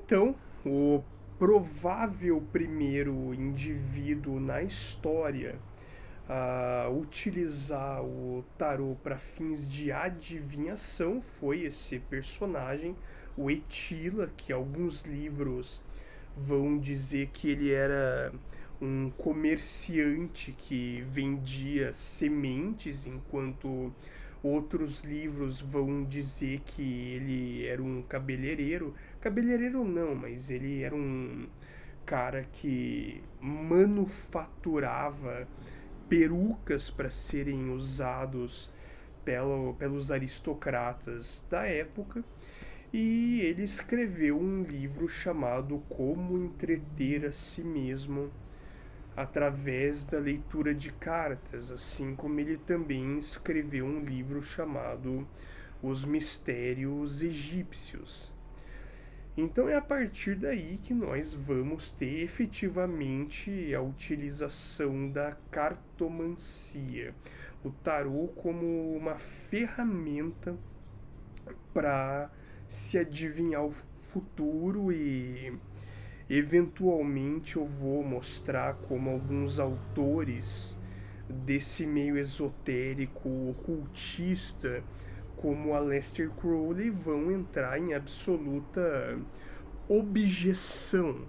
Então, o provável primeiro indivíduo na história a utilizar o tarô para fins de adivinhação foi esse personagem, o Etila, que alguns livros vão dizer que ele era um comerciante que vendia sementes, enquanto outros livros vão dizer que ele era um cabeleireiro. Cabeleireiro não, mas ele era um cara que manufaturava perucas para serem usados pelos aristocratas da época. E ele escreveu um livro chamado Como Entreter a Si Mesmo através da leitura de cartas, assim como ele também escreveu um livro chamado Os Mistérios Egípcios. Então é a partir daí que nós vamos ter efetivamente a utilização da cartomancia, o tarô como uma ferramenta para se adivinhar o futuro. E eventualmente eu vou mostrar como alguns autores desse meio esotérico ocultista, como Aleister Crowley, vão entrar em absoluta objeção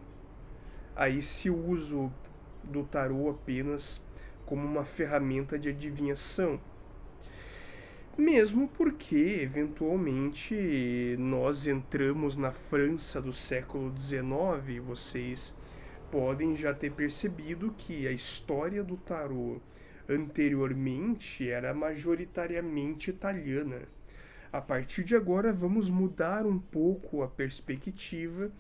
a esse uso do tarô apenas como uma ferramenta de adivinhação. Mesmo porque, eventualmente, nós entramos na França do século XIX, vocês podem já ter percebido que a história do tarô anteriormente era majoritariamente italiana. A partir de agora, vamos mudar um pouco a perspectiva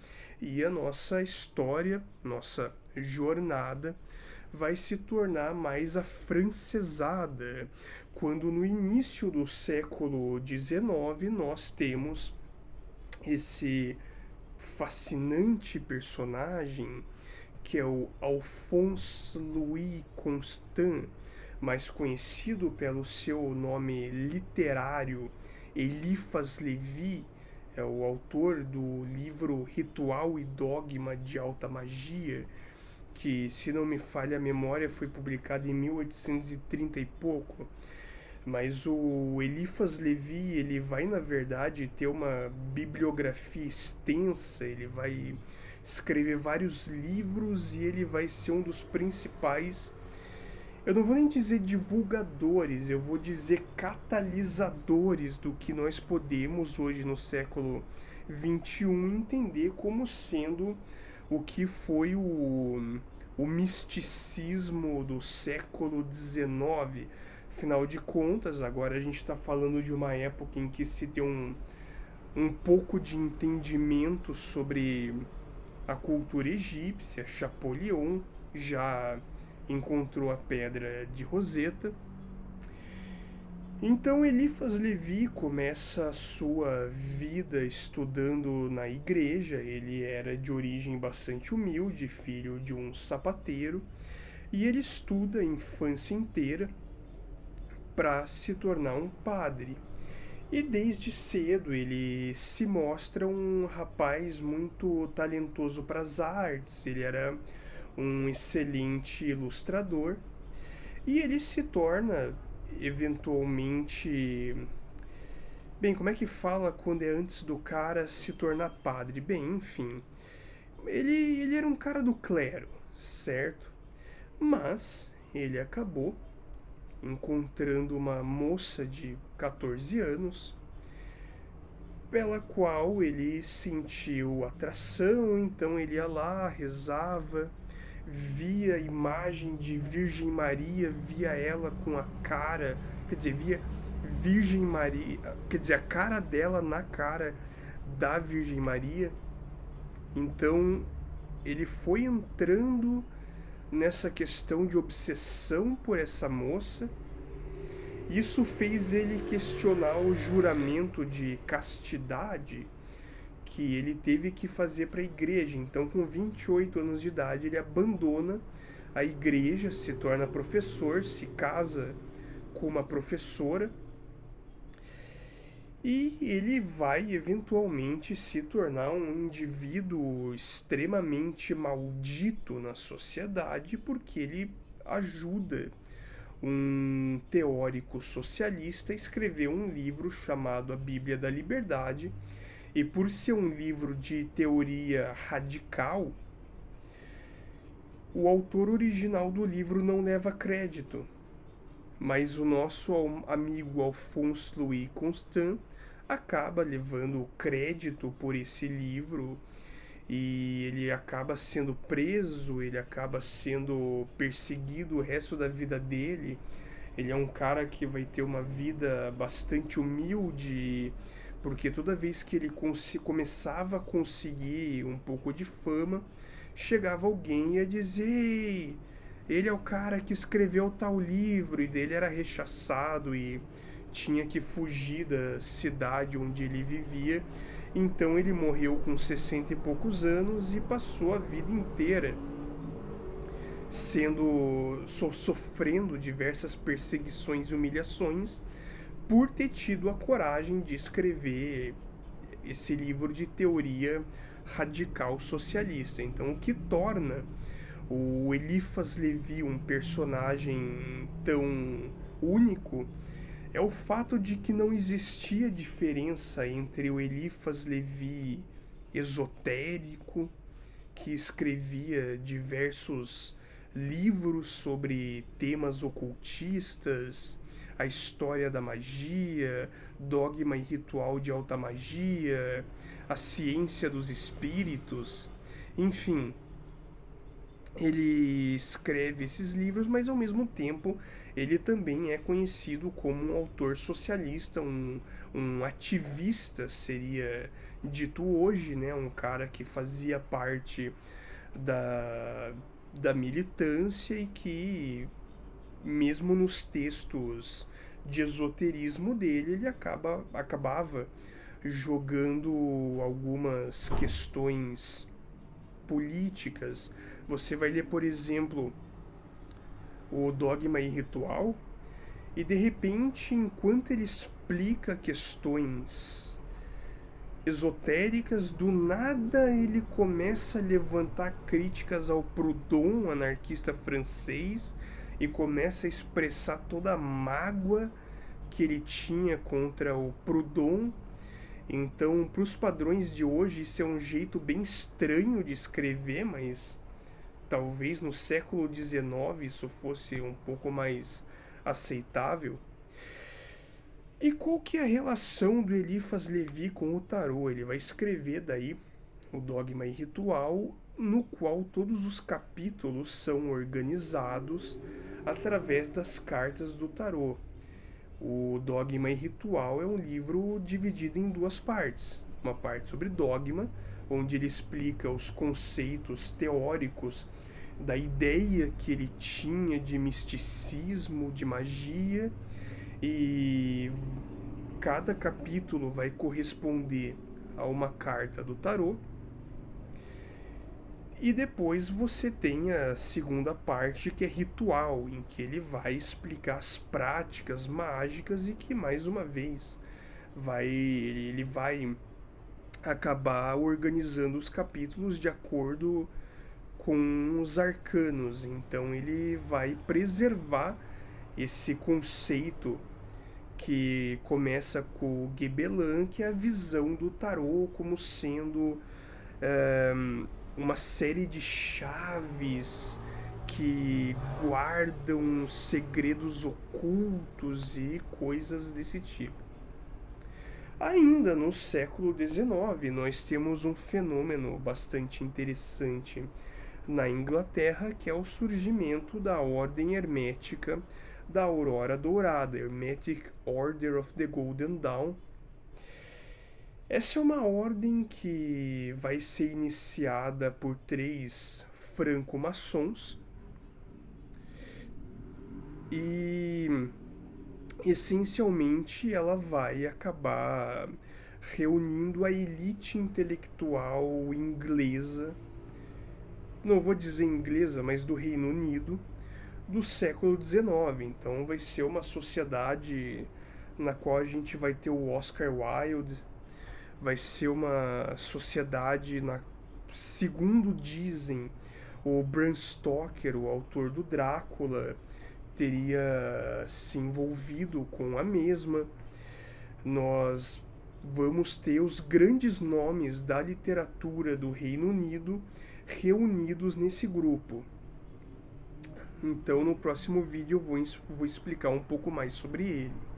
e a nossa história, nossa jornada, vai se tornar mais afrancesada, quando no início do século XIX nós temos esse fascinante personagem que é o Alphonse Louis Constant, mais conhecido pelo seu nome literário Eliphas Levi, é o autor do livro Ritual e Dogma de Alta Magia, que, se não me falha a memória, foi publicado em 1830 e pouco. Mas o Eliphas Levi, ele vai, na verdade, ter uma bibliografia extensa, ele vai escrever vários livros e ele vai ser um dos principais, eu não vou nem dizer divulgadores, eu vou dizer catalisadores do que nós podemos hoje no século XXI entender como sendo o que foi o misticismo do século XIX. Afinal de contas, agora a gente está falando de uma época em que se tem um pouco de entendimento sobre a cultura egípcia. Chapolion já encontrou a pedra de Roseta. Então Eliphas Levi começa a sua vida estudando na igreja. Ele era de origem bastante humilde, filho de um sapateiro, e ele estuda a infância inteira para se tornar um padre. E desde cedo ele se mostra um rapaz muito talentoso para as artes. Ele era um excelente ilustrador e ele se torna eventualmente. Bem, como é que fala quando é antes do cara se tornar padre? Bem, enfim. Ele era um cara do clero, certo? Mas ele acabou encontrando uma moça de 14 anos, pela qual ele sentiu atração. Então ele ia lá, rezava, via a imagem de Virgem Maria, via ela com a cara, quer dizer, via Virgem Maria, quer dizer, a cara dela na cara da Virgem Maria. Então ele foi entrando nessa questão de obsessão por essa moça. Isso fez ele questionar o juramento de castidade que ele teve que fazer para a igreja. Então, com 28 anos de idade, ele abandona a igreja, se torna professor, se casa com uma professora. E ele vai eventualmente se tornar um indivíduo extremamente maldito na sociedade porque ele ajuda um teórico socialista a escrever um livro chamado A Bíblia da Liberdade. E por ser um livro de teoria radical, o autor original do livro não leva crédito, mas o nosso amigo Alphonse Louis Constant acaba levando o crédito por esse livro e ele acaba sendo preso, ele acaba sendo perseguido o resto da vida dele. Ele é um cara que vai ter uma vida bastante humilde, porque toda vez que ele começava a conseguir um pouco de fama, chegava alguém e ia dizer: Ei, ele é o cara que escreveu tal livro, e dele era rechaçado e tinha que fugir da cidade onde ele vivia. Então ele morreu com 60 e poucos anos e passou a vida inteira sofrendo diversas perseguições e humilhações por ter tido a coragem de escrever esse livro de teoria radical socialista. Então, o que torna o Eliphas Levi um personagem tão único é o fato de que não existia diferença entre o Eliphas Levi esotérico, que escrevia diversos livros sobre temas ocultistas, a história da magia, dogma e ritual de alta magia, a ciência dos espíritos, enfim, ele escreve esses livros, mas ao mesmo tempo ele também é conhecido como um autor socialista, um ativista, seria dito hoje, né? Um cara que fazia parte da, da militância e que, mesmo nos textos de esoterismo dele, ele acabava jogando algumas questões políticas. Você vai ler, por exemplo, o Dogma e Ritual, e de repente, enquanto ele explica questões esotéricas, do nada ele começa a levantar críticas ao Proudhon, anarquista francês, e começa a expressar toda a mágoa que ele tinha contra o Proudhon. Então, para os padrões de hoje, isso é um jeito bem estranho de escrever, mas talvez no século XIX isso fosse um pouco mais aceitável. E qual que é a relação do Eliphas Levi com o tarô? Ele vai escrever daí o Dogma e Ritual, no qual todos os capítulos são organizados através das cartas do tarô. O Dogma e Ritual é um livro dividido em duas partes. Uma parte sobre dogma, onde ele explica os conceitos teóricos da ideia que ele tinha de misticismo, de magia, e cada capítulo vai corresponder a uma carta do tarô. E depois você tem a segunda parte, que é ritual, em que ele vai explicar as práticas mágicas e que, mais uma vez, ele vai acabar organizando os capítulos de acordo com os arcanos. Então ele vai preservar esse conceito que começa com o Gebelan, que é a visão do tarô como sendo uma série de chaves que guardam segredos ocultos e coisas desse tipo. Ainda no século XIX, nós temos um fenômeno bastante interessante na Inglaterra, que é o surgimento da Ordem Hermética da Aurora Dourada, Hermetic Order of the Golden Dawn. Essa é uma ordem que vai ser iniciada por 3 franco-maçons e essencialmente ela vai acabar reunindo a elite intelectual inglesa, não vou dizer inglesa, mas do Reino Unido, do século XIX. Então vai ser uma sociedade na qual a gente vai ter o Oscar Wilde. Vai ser uma sociedade segundo dizem, o Bram Stoker, o autor do Drácula, teria se envolvido com a mesma. Nós vamos ter os grandes nomes da literatura do Reino Unido reunidos nesse grupo. Então, no próximo vídeo eu vou explicar um pouco mais sobre ele.